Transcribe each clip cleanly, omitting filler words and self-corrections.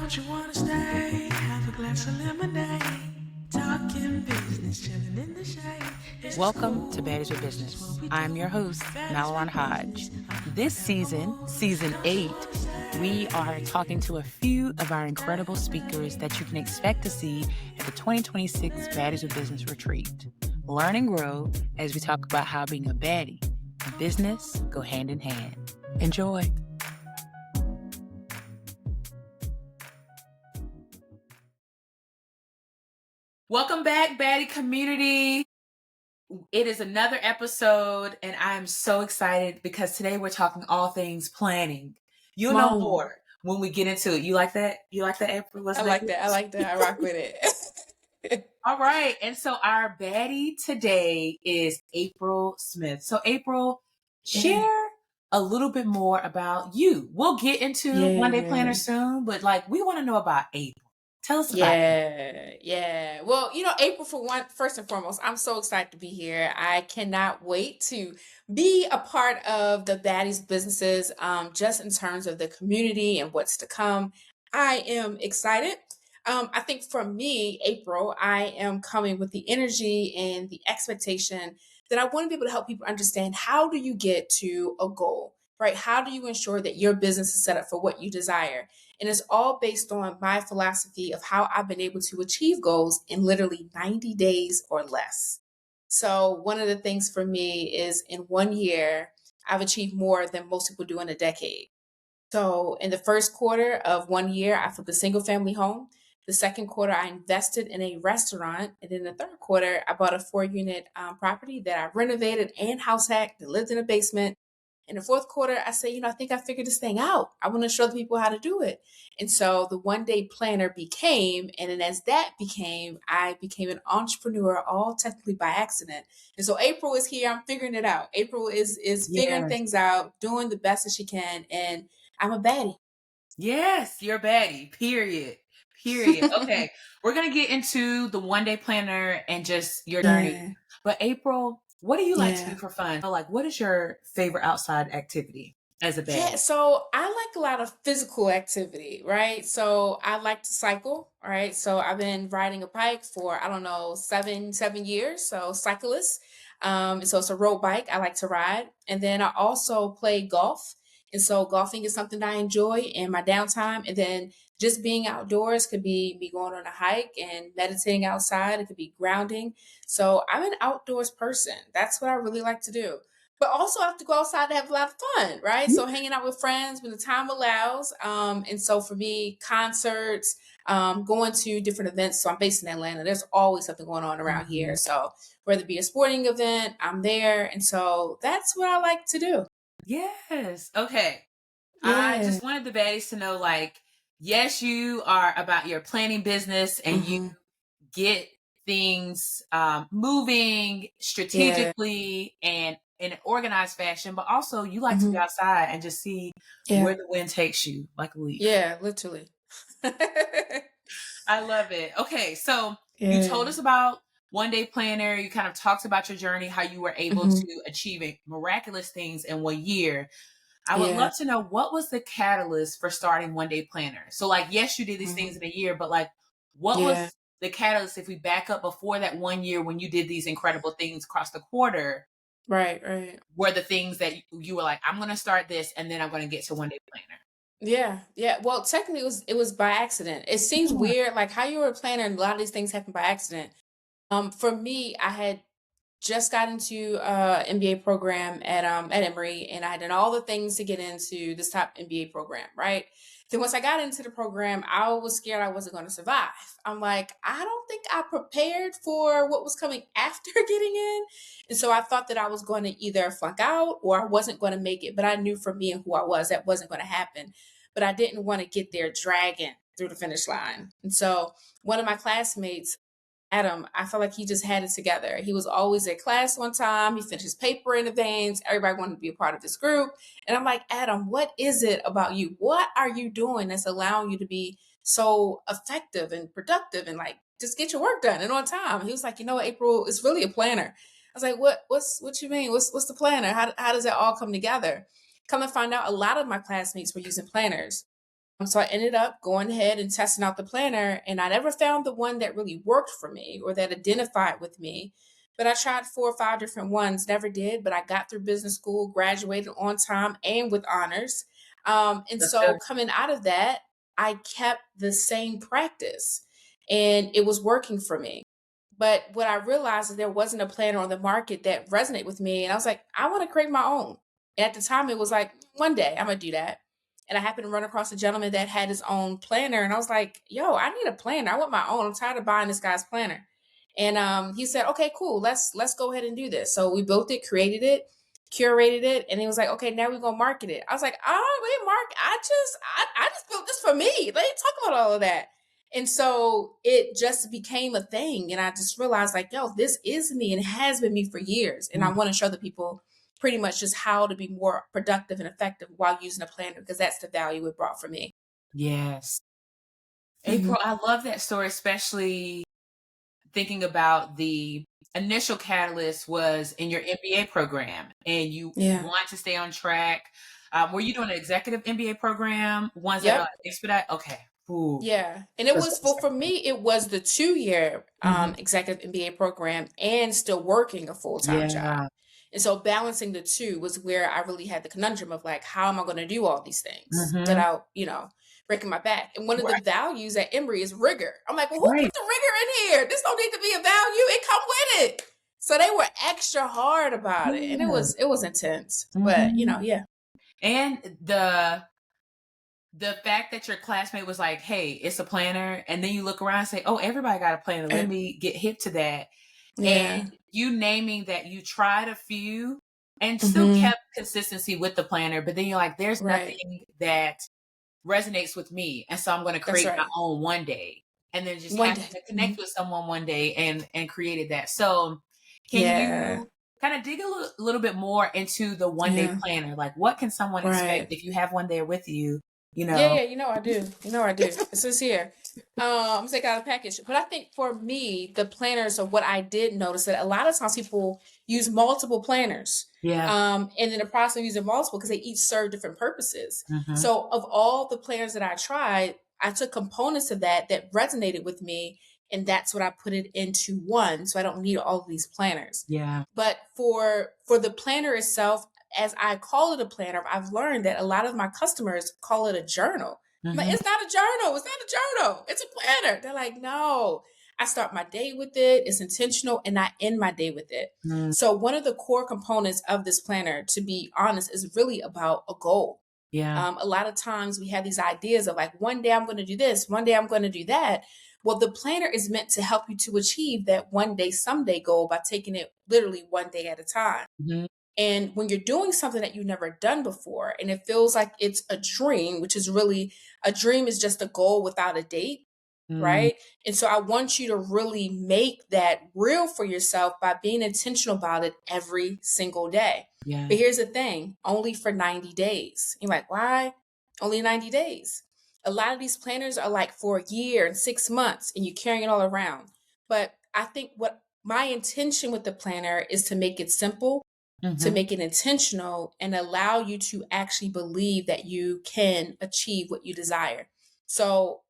Don't you wanna stay? Have a glass of lemonade. Talking business, chilling in the shade. Welcome to Baddies with Business. I'm your host, Malliron Hodge. This season, season 8, we are talking to a few of our incredible speakers that you can expect to see at the 2026 Baddies with Business retreat. Learn and grow as we talk about how being a baddie and business go hand in hand. Enjoy. Welcome back, Baddie community. It is another episode, and I'm so excited because today we're talking all things planning. You'll know more when we get into it. You like that? You like that, April? I like that. I rock with it. All right. And so our baddie today is April Smith. So April, share a little bit more about you. We'll get into One Day Planner soon, but we want to know about April. Tell us about it. Yeah. Well, April, first and foremost, I'm so excited to be here. I cannot wait to be a part of the Baddies businesses, just in terms of the community and what's to come. I am excited. I think for me, April, I am coming with the energy and the expectation that I want to be able to help people understand, how do you get to a goal, right? How do you ensure that your business is set up for what you desire? And it's all based on my philosophy of how I've been able to achieve goals in literally 90 days or less. So one of the things for me is, in 1 year, I've achieved more than most people do in a decade. So in the first quarter of 1 year, I flipped a single family home. The second quarter, I invested in a restaurant. And in the third quarter, I bought a 4-unit property that I renovated and house hacked and lived in a basement. In the fourth quarter, I say, I think I figured this thing out. I want to show the people how to do it. And so the One Day Planner became, and then as that became, I became an entrepreneur, all technically by accident. And so April is here. I'm figuring it out. April is figuring things out, doing the best that she can. And I'm a baddie. Yes, you're a baddie, period. Okay, we're going to get into the One Day Planner and just your journey. But April, what do you like to do for fun? What is your favorite outside activity as a baddie? Yeah, so I like a lot of physical activity, right? So I like to cycle, right? So I've been riding a bike for, 7 years. So cyclist. So it's a road bike I like to ride. And then I also play golf. And so golfing is something I enjoy in my downtime. And then just being outdoors could be me going on a hike and meditating outside. It could be grounding. So I'm an outdoors person. That's what I really like to do. But also I have to go outside to have a lot of fun, right? So hanging out with friends when the time allows. And so for me, concerts, going to different events. So I'm based in Atlanta. There's always something going on around here. So whether it be a sporting event, I'm there. And so that's what I like to do. Yes. Okay. I just wanted the baddies to know, yes, you are about your planning business and you get things moving strategically and in an organized fashion, but also you like to be outside and just see where the wind takes you, like a leaf. Yeah, literally. I love it. Okay, so you told us about One Day Planner. You kind of talked about your journey, how you were able to achieve miraculous things in 1 year. I would love to know, what was the catalyst for starting One Day Planner? So yes, you did these things in a year, but what was the catalyst, if we back up before that 1 year when you did these incredible things across the quarter? Right. Were the things that you were like, I'm going to start this and then I'm going to get to One Day Planner? Yeah. Well, technically it was by accident. It seems weird, how you were a planner and a lot of these things happen by accident. For me, I had just got into MBA program at Emory, and I had done all the things to get into this top MBA program, right? Then once I got into the program, I was scared I wasn't going to survive. I'm like, I don't think I prepared for what was coming after getting in. And so I thought that I was going to either flunk out or I wasn't going to make it. But I knew for me and who I was, that wasn't going to happen. But I didn't want to get there dragging through the finish line. And so one of my classmates, Adam, I felt like he just had it together. He was always at class on time. He finished his paper in advance. Everybody wanted to be a part of this group. And I'm like, Adam, what is it about you? What are you doing that's allowing you to be so effective and productive and just get your work done and on time? And he was like, April, it's really a planner. I was like, what you mean? What's the planner? How does that all come together? Come to find out, a lot of my classmates were using planners. So I ended up going ahead and testing out the planner, and I never found the one that really worked for me or that identified with me. But I tried 4 or 5 different ones, never did. But I got through business school, graduated on time and with honors. And That's so good. coming out of that, I kept the same practice, and it was working for me. But what I realized is there wasn't a planner on the market that resonated with me. And I was like, I want to create my own. And at the time, it was like, one day I'm going to do that. And I happened to run across a gentleman that had his own planner. And I was like, yo, I need a planner. I want my own. I'm tired of buying this guy's planner. And he said, okay, cool. Let's go ahead and do this. So we built it, created it, curated it. And he was like, okay, now we're going to market it. I was like, oh, wait, Mark, I just built this for me. Let me talk about all of that. And so it just became a thing. And I just realized like, yo, this is me and it has been me for years. And I want to show the people pretty much just how to be more productive and effective while using a planner, because that's the value it brought for me. Yes. April, I love that story, especially thinking about the initial catalyst was in your MBA program and you want to stay on track. Were you doing an executive MBA program? Ones that are expedite? Okay. Ooh. Yeah. And it was, well, for me, it was the 2-year executive MBA program and still working a full-time job. And so balancing the two was where I really had the conundrum of like, how am I going to do all these things without, breaking my back? And one of the values at Emory is rigor. I'm like, well, who put the rigor in here? This don't need to be a value. It come with it. So they were extra hard about it. And it was intense, but yeah. And the fact that your classmate was like, hey, it's a planner. And then you look around and say, oh, everybody got a planner. Let me get hip to that. And you naming that you tried a few and still kept consistency with the planner, but then you're like, there's nothing that resonates with me. And so I'm going to create my own one day. And then just happened to connect with someone one day and created that. So can you kind of dig a little bit more into the one day planner? Like what can someone expect if you have one there with you? Yeah, I do. This is here. I'm taking out a package. But I think for me, the planners are what I did notice that a lot of times people use multiple planners. And in the process of using multiple, because they each serve different purposes. So of all the planners that I tried, I took components of that resonated with me. And that's what I put it into one. So I don't need all of these planners. But for the planner itself, as I call it a planner, I've learned that a lot of my customers call it a journal. But it's not a journal. It's not a journal. It's a planner. They're like, no, I start my day with it. It's intentional and I end my day with it. So one of the core components of this planner, to be honest, is really about a goal. A lot of times we have these ideas of like, one day I'm going to do this. One day I'm going to do that. Well, the planner is meant to help you to achieve that one day, someday goal by taking it literally one day at a time. And when you're doing something that you've never done before, and it feels like it's a dream, which is really a dream is just a goal without a date, right? And so I want you to really make that real for yourself by being intentional about it every single day. But here's the thing, only for 90 days. You're like, why? Only 90 days. A lot of these planners are like for a year and 6 months, and you're carrying it all around. But I think what my intention with the planner is to make it simple, to make it intentional and allow you to actually believe that you can achieve what you desire. So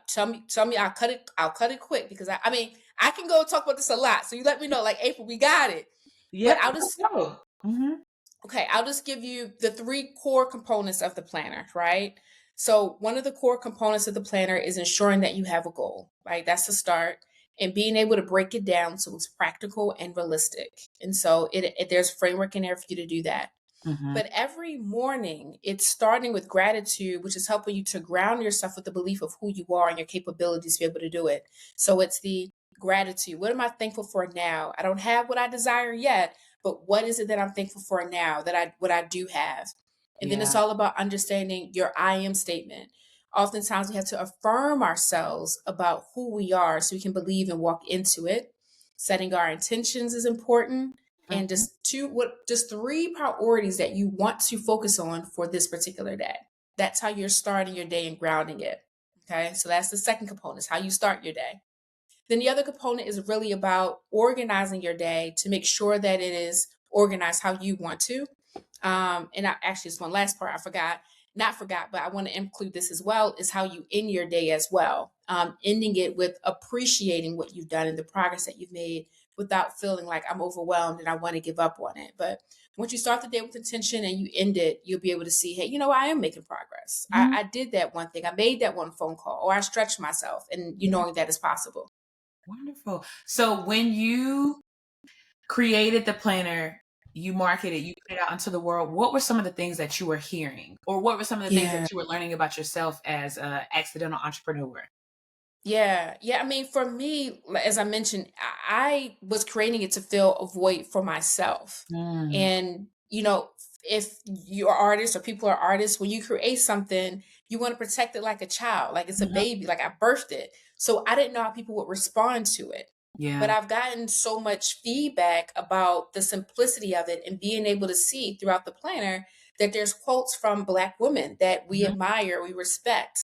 tell me, I'll cut it quick because I can go talk about this a lot. So you let me know, like, April, we got it. But I'll just, I'll just give you the 3 core components of the planner, right? So one of the core components of the planner is ensuring that you have a goal, right? That's the start. And being able to break it down so it's practical and realistic. And so there's framework in there for you to do that. But every morning, it's starting with gratitude, which is helping you to ground yourself with the belief of who you are and your capabilities to be able to do it. So it's the gratitude. What am I thankful for now? I don't have what I desire yet, but what is it that I'm thankful for now what I do have? And then it's all about understanding your I am statement. Oftentimes we have to affirm ourselves about who we are so we can believe and walk into it. Setting our intentions is important. And just 3 priorities that you want to focus on for this particular day. That's how you're starting your day and grounding it. Okay. So that's the second component, is how you start your day. Then the other component is really about organizing your day to make sure that it is organized how you want to. And actually, it's one last part I forgot. not forgot, but I want to include this as well, is how you end your day as well. Ending it with appreciating what you've done and the progress that you've made without feeling like I'm overwhelmed and I want to give up on it. But once you start the day with intention and you end it, you'll be able to see, hey, I am making progress. Mhm. I did that one thing. I made that one phone call, or I stretched myself, and knowing that is possible. Wonderful. So when you created the planner, you marketed, you put it out into the world, what were some of the things that you were hearing? Or what were some of the things Yeah. that you were learning about yourself as an accidental entrepreneur? Yeah. Yeah. I mean, for me, as I mentioned, I was creating it to fill a void for myself. Mm, And, if you're artists or people are artists, when you create something, you want to protect it like a child, like it's a mhm. baby, like I birthed it. So I didn't know how people would respond to it. But Yeah. I've gotten so much feedback about the simplicity of it and being able to see throughout the planner that there's quotes from Black women that we Mhm. admire, we respect,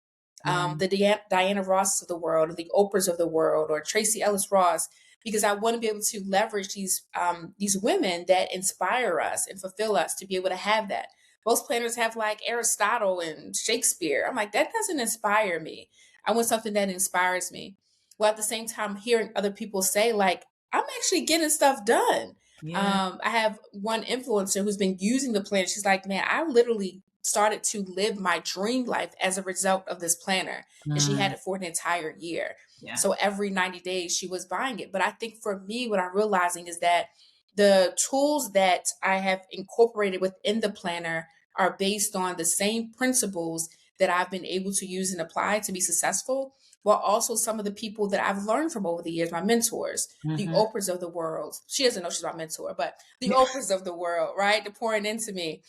Yeah. the Diana Ross of the world, or the Oprahs of the world, or Tracy Ellis Ross, because I want to be able to leverage these women that inspire us and fulfill us to be able to have that. Most planners have like Aristotle and Shakespeare. I'm like, that doesn't inspire me. I want something that inspires me. While at the same time hearing other people say, like, I'm actually getting stuff done. Yeah. I have one influencer who's been using the planner. She's like, man, I literally started to live my dream life as a result of this planner. And she had Mm, it for an entire year. yeah. So every 90 days she was buying it. But I think for me, what I'm realizing is that the tools that I have incorporated within the planner are based on the same principles that I've been able to use and apply to be successful, while also some of the people that I've learned from over the years, my mentors, the Mhm. Oprahs of the world. She doesn't know she's my mentor, but the Oprahs of the world, right? They're pouring into me.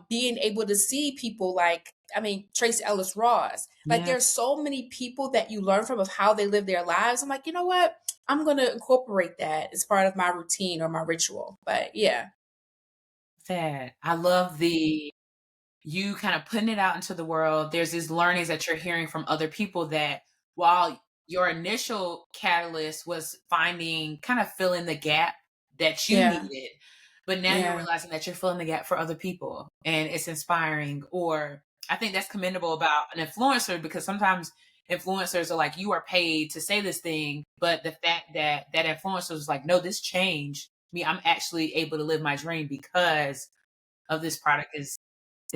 Being able to see people like, I mean, Tracy Ellis Ross. Like, Yeah. there's so many people that you learn from of how they live their lives. I'm like, you know what? I'm going to incorporate that as part of my routine or my ritual. But yeah. That. I love you kind of putting it out into the world. There's these learnings that you're hearing from other people that while your initial catalyst was finding kind of filling the gap that you Yeah. needed, but now you're Yeah. realizing that you're filling the gap for other people and it's inspiring. Or I think that's commendable about an influencer, because sometimes influencers are like, you are paid to say this thing, but the fact that that influencer is like, no, this changed me. I'm actually able to live my dream because of this product is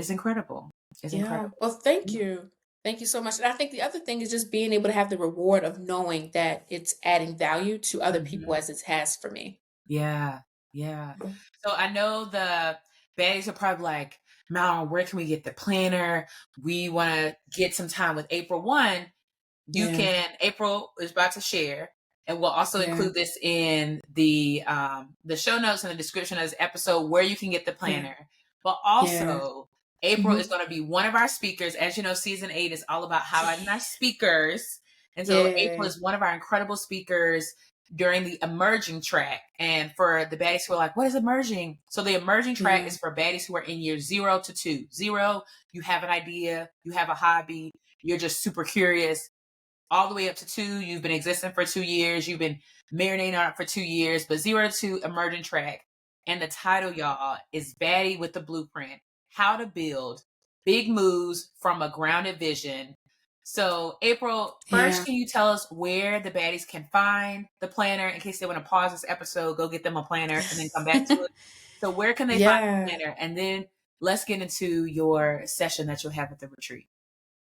incredible. It's Yeah. incredible. Well, thank you. Thank you so much. And I think the other thing is just being able to have the reward of knowing that it's adding value to other people Mhm. as it has for me. Yeah, yeah. Yeah. So I know the baddies are probably like, Malliron, where can we get the planner? We want to get some time with April 1. Yeah. April is about to share, and we'll also Yeah. include this in the show notes and the description of this episode where you can get the Yeah. planner. But Yeah. also, April is Hmm. going to be one of our speakers. As you know, season 8 is all about highlighting our speakers. And so April Yeah. is one of our incredible speakers during the emerging track. And for the baddies who are like, what is emerging? So the emerging track Yeah. is for baddies who are in year 0 to 2. 0, you have an idea, you have a hobby, you're just super curious. All the way up to 2, you've been existing for 2 years, you've been marinating on it for 2 years, but 0 to 2, emerging track. And the title, y'all, is Baddie with the Blueprint: How to Build Big Moves from a Grounded Vision. So, April, first, Yeah. can you tell us where the baddies can find the planner in case they want to pause this episode, go get them a planner, and then come back to it? So, where can they find the Yeah. planner? And then let's get into your session that you'll have at the retreat.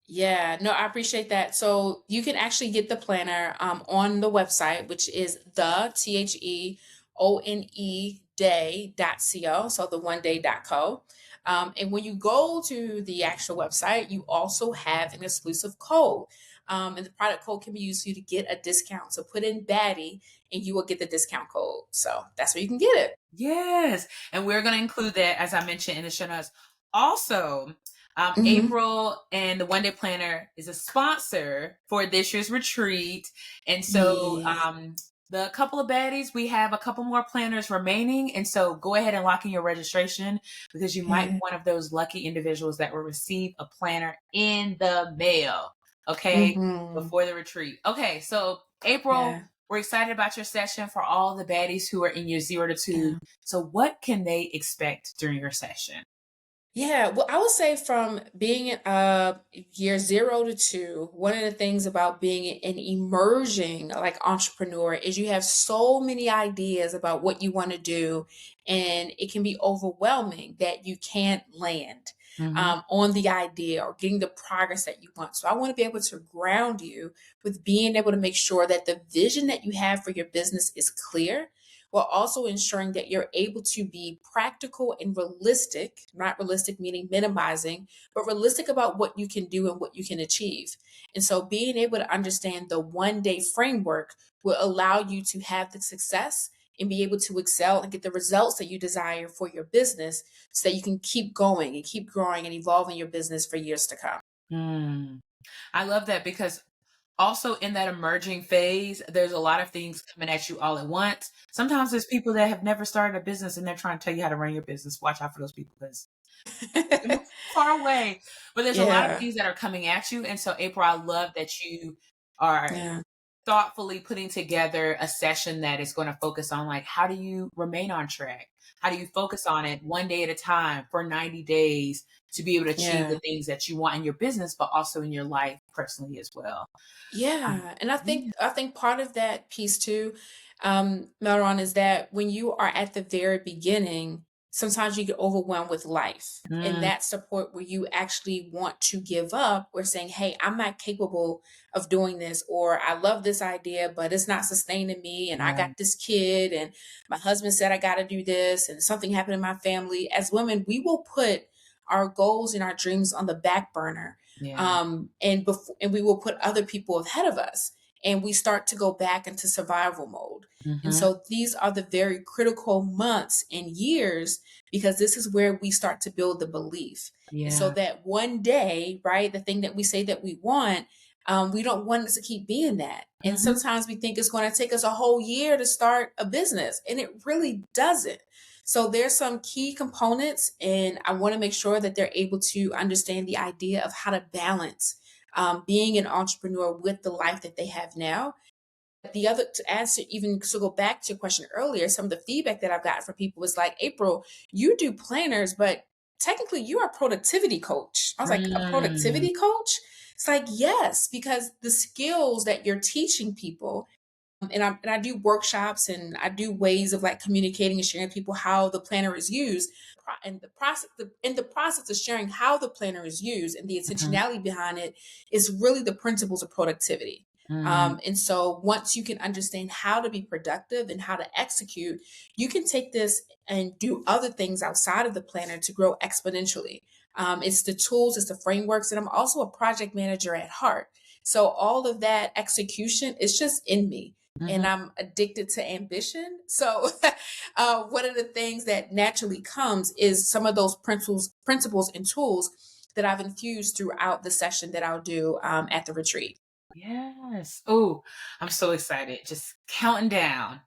Yeah, no, I appreciate that. So you can actually get the planner on the website, which is the THEONE day.co. So the one day.co. And when you go to the actual website, you also have an exclusive code. And the product code can be used for you to get a discount. So put in Baddie and you will get the discount code. So that's where you can get it. Yes. And we're going to include that, as I mentioned, in the show notes. Also, Hmm. April and the One Day Planner is a sponsor for this year's retreat. And so, Yeah. the couple of baddies, we have a couple more planners remaining. And so go ahead and lock in your registration, because you might be Yeah. one of those lucky individuals that will receive a planner in the mail. Okay. Hmm. Before the retreat. Okay. So April, Yeah. we're excited about your session. For all the baddies who are in your 0 to 2. Yeah. So what can they expect during your session? Yeah, well, I would say from being year 0 to 2, one of the things about being an emerging like entrepreneur is you have so many ideas about what you want to do, and it can be overwhelming that you can't land Hmm. on the idea or getting the progress that you want. So I want to be able to ground you with being able to make sure that the vision that you have for your business is clear, while also ensuring that you're able to be practical and realistic, not realistic meaning minimizing, but realistic about what you can do and what you can achieve. And so being able to understand the 1 day framework will allow you to have the success and be able to excel and get the results that you desire for your business so that you can keep going and keep growing and evolving your business for years to come. Mm. I love that because also in that emerging phase, there's a lot of things coming at you all at once. Sometimes there's people that have never started a business and they're trying to tell you how to run your business. Watch out for those people because they're far away. But there's a lot of Yeah. things that are coming at you. And so, April, I love that you are Yeah. thoughtfully putting together a session that is going to focus on like how do you remain on track? How do you focus on it 1 day at a time for 90 days to be able to achieve the Yeah. things that you want in your business, but also in your life personally as well? Um, Yeah, and I yeah. think I think part of that piece too, Malron, is that when you are at the very beginning, sometimes you get overwhelmed with life, and Mm, that's the point where you actually want to give up, or saying, "Hey, I'm not capable of doing this," or "I love this idea, but it's not sustaining me," and "I got right. this kid, and my husband said I got to do this, and something happened in my family." As women, we will put our goals and our dreams on the back burner, Yeah. and we will put other people ahead of us, and we start to go back into survival mode. And Hmm. so these are the very critical months and years, because this is where we start to build the belief. And so Yeah. that 1 day, right, the thing that we say that we want, we don't want it to keep being that. And Hmm. sometimes we think it's going to take us a whole year to start a business, and it really doesn't. So there's some key components, and I want to make sure that they're able to understand the idea of how to balance being an entrepreneur with the life that they have now. The other, to answer, even to go back to your question earlier, some of the feedback that I've gotten from people was like, April, you do planners, but technically you're a productivity coach. I was like, a Mm, productivity coach? It's like, yes, because the skills that you're teaching people, and I do workshops, and I do ways of like communicating and sharing with people how the planner is used. And the process of sharing how the planner is used and the mhm, intentionality behind it is really the principles of productivity. mm, And so once you can understand how to be productive and how to execute, you can take this and do other things outside of the planner to grow exponentially. It's the tools, it's the frameworks, and I'm also a project manager at heart. So all of that execution is just in me, mhm. and I'm addicted to ambition. So, one of the things that naturally comes is some of those principles, and tools that I've infused throughout the session that I'll do at the retreat. Yes. Oh, I'm so excited. Just counting down.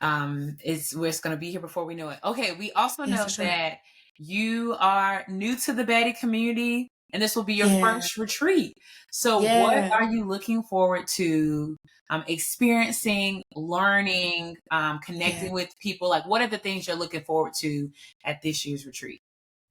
It's we're going to be here before we know it. Okay, we also Yeah, know for sure. that you are new to the Baddie community and this will be your Yeah, first retreat. So what yeah, are you looking forward to experiencing, learning, yeah. connecting with people? Like what are the things you're looking forward to at this year's retreat?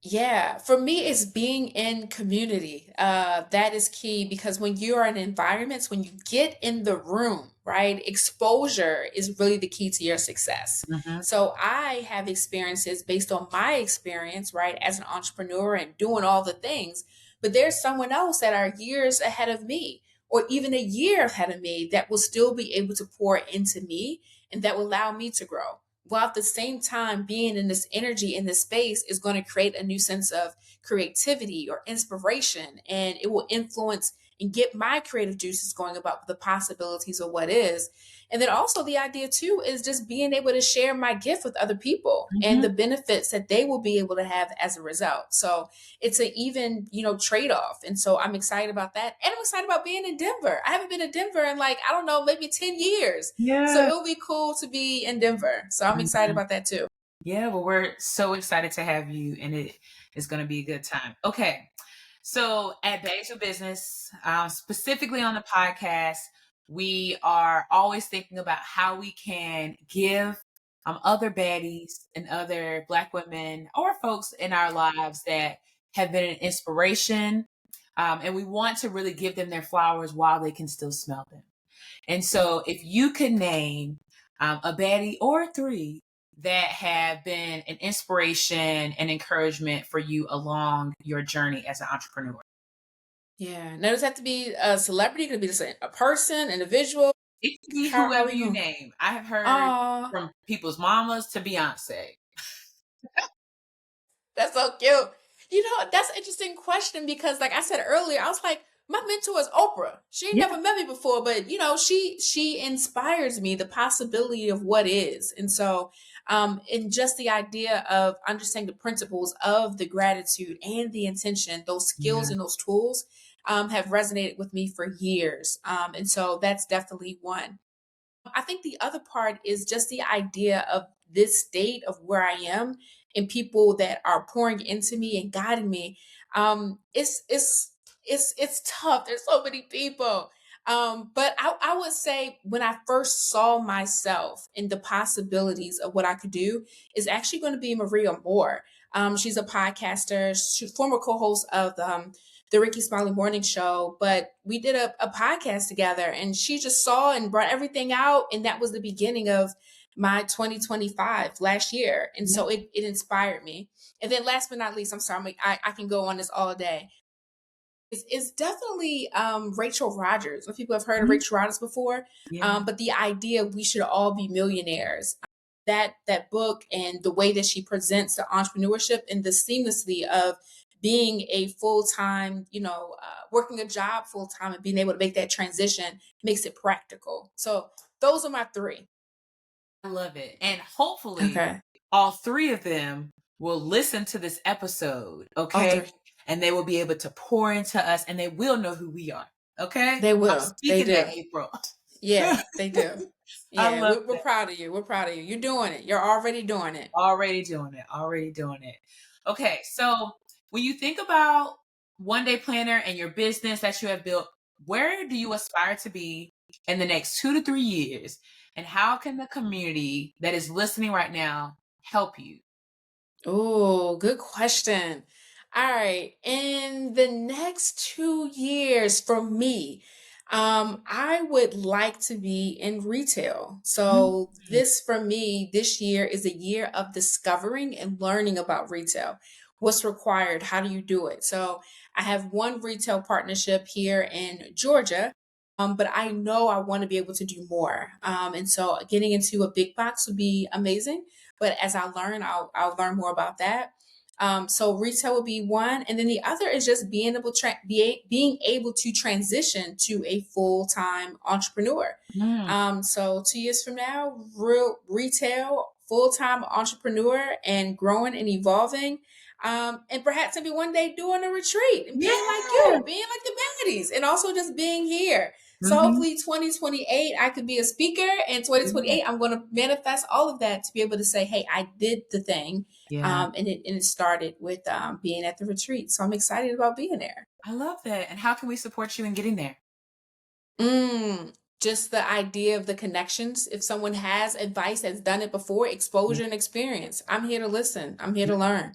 Yeah, for me, it's being in community. That is key, because when you are in environments, when you get in the room, right, exposure is really the key to your success. Hmm. So I have experiences based on my experience, right, as an entrepreneur and doing all the things, but there's someone else that are years ahead of me, or even a year ahead of me, that will still be able to pour into me and that will allow me to grow, while at the same time being in this energy in this space is going to create a new sense of creativity or inspiration, and it will influence and get my creative juices going about the possibilities of what is. And then also the idea too is just being able to share my gift with other people and Hmm. the benefits that they will be able to have as a result. So it's an even, trade-off. And so I'm excited about that, and I'm excited about being in Denver. I haven't been to Denver in, like, I don't know, maybe 10 years. So Yeah. it'll be cool to be in Denver. So I'm excited about that too. Yeah, well, we're so excited to have you, and it is going to be a good time. Okay, so at Bags of Business, specifically on the podcast, we are always thinking about how we can give other baddies and other Black women or folks in our lives that have been an inspiration. And we want to really give them their flowers while they can still smell them. And so if you could name a baddie or three that have been an inspiration and encouragement for you along your journey as an entrepreneur. Yeah. Now, does it have to be a celebrity? Could it be just a person, individual? It could be How whoever we you doing? name. I have heard Aw, from people's mamas to Beyonce. that's so cute. You know, that's an interesting question because, like I said earlier, I was like, my mentor is Oprah. She ain't Yeah. never met me before, but you know, she inspires me the possibility of what is. And so, and just the idea of understanding the principles of the gratitude and the intention, those Yeah. skills and those tools, have resonated with me for years. And so that's definitely one. I think the other part is just the idea of this state of where I am and people that are pouring into me and guiding me. It's tough. There's so many people. But I would say when I first saw myself and the possibilities of what I could do is actually going to be Maria Moore. She's a podcaster, she's former co-host of the Ricky Smiley Morning Show, but we did a podcast together and she just saw and brought everything out. And that was the beginning of my 2025 last year. And so it inspired me. And then last but not least, I'm sorry, I can go on this all day. It's definitely Rachel Rogers. Some people have heard of Mhm. Rachel Rogers before, Yeah. but the idea we should all be millionaires. That book and the way that she presents the entrepreneurship and the seamlessly of being a full time, working a job full time and being able to make that transition makes it practical. So those are my three. I love it. And hopefully Okay, all three of them will listen to this episode, all okay? three. And they will be able to pour into us and they will know who we are, okay? They I'm will. They speaking do. that, April. Yeah, they do. I Yeah, love we're that. proud of you. We're proud of you. You're doing it. You're already doing it. Already doing it. Already doing it. Okay, so when you think about One Day Planner and your business that you have built, where do you aspire to be in the next 2 to 3 years? And how can the community that is listening right now help you? Oh, good question. All right. In the next 2 years for me, I would like to be in retail. So Mm. this for me, this year is a year of discovering and learning about retail. What's required? How do you do it? So I have one retail partnership here in Georgia. But I know I want to be able to do more. And so getting into a big box would be amazing. But as I learn, I'll learn more about that. So retail will be one, and then the other is just being able to transition to a full time entrepreneur. Mm. So 2 years from now, real retail full time entrepreneur and growing and evolving. And perhaps maybe one day doing a retreat and being like Yeah. you, being like the baddies, and also just being here. So Mhm. hopefully 2028, I could be a speaker, and 2028, I'm going to manifest all of that to be able to say, hey, I did the thing. Yeah. And it started with being at the retreat. So I'm excited about being there. I love that. And how can we support you in getting there? Mm, just the idea of the connections. If someone has advice that's done it before, Yeah. exposure and experience, I'm here to listen. I'm here to learn.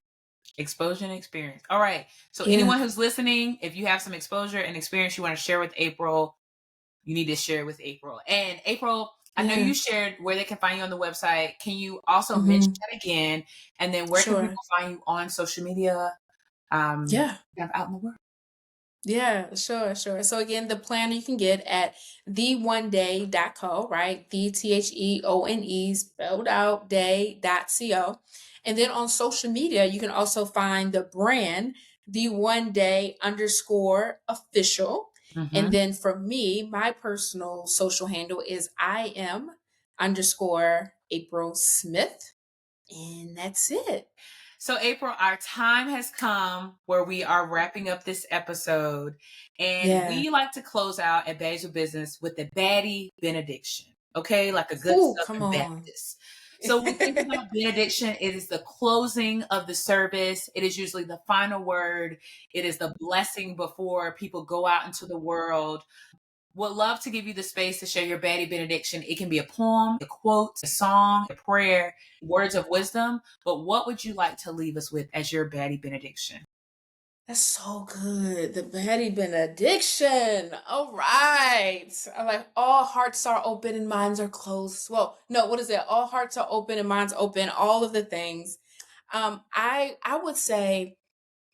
Exposure and experience. All right. So Yeah. anyone who's listening, if you have some exposure and experience you want to share with April, you need to share with April. And April, I know Yeah. you shared where they can find you on the website. Can you also mention Hmm. that again? And then where can Sure. people find you on social media? Yeah. Out in the world. Yeah, sure. So again, the planner you can get at theoneday.co, right? TheOne spelled out day.co. And then on social media, you can also find the brand, the one day underscore official. And Mm-hmm. then for me, my personal social handle is I am underscore April Smith. And that's it. So, April, our time has come where we are wrapping up this episode, and Yeah. we like to close out at Baddies of Business with the Baddie benediction, okay? Like a good Ooh, come Southern on. Baptist. So, when we think about benediction, it is the closing of the service. It is usually the final word. It is the blessing before people go out into the world. Would love to give you the space to share your Baddie benediction. It can be a poem, a quote, a song, a prayer, words of wisdom. But what would you like to leave us with as your Baddie benediction? That's so good. The Baddie benediction. All right. I'm like, all hearts are open and minds are closed. Well, no, what is it? All hearts are open and minds open. All of the things. I would say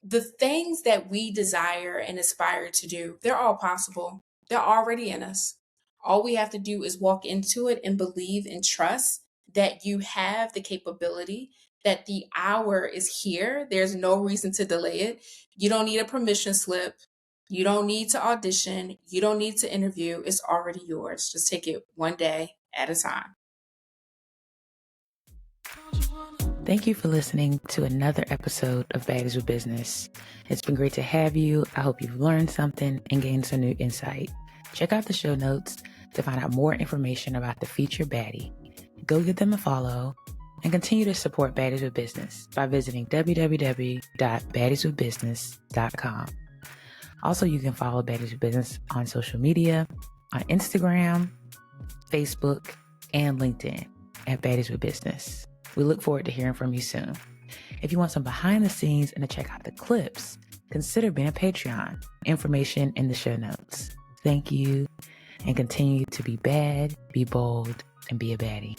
the things that we desire and aspire to do, they're all possible. They're already in us. All we have to do is walk into it and believe and trust that you have the capability, that the hour is here. There's no reason to delay it. You don't need a permission slip. You don't need to audition. You don't need to interview. It's already yours. Just take it one day at a time. Thank you for listening to another episode of Baddies with Business. It's been great to have you. I hope you've learned something and gained some new insight. Check out the show notes to find out more information about the featured baddie. Go give them a follow and continue to support Baddies with Business by visiting www.baddieswithbusiness.com. Also, you can follow Baddies with Business on social media, on Instagram, Facebook, and LinkedIn at Baddies with Business. We look forward to hearing from you soon. If you want some behind the scenes and to check out the clips, consider being a Patreon. Information in the show notes. Thank you, and continue to be bad, be bold, and be a baddie.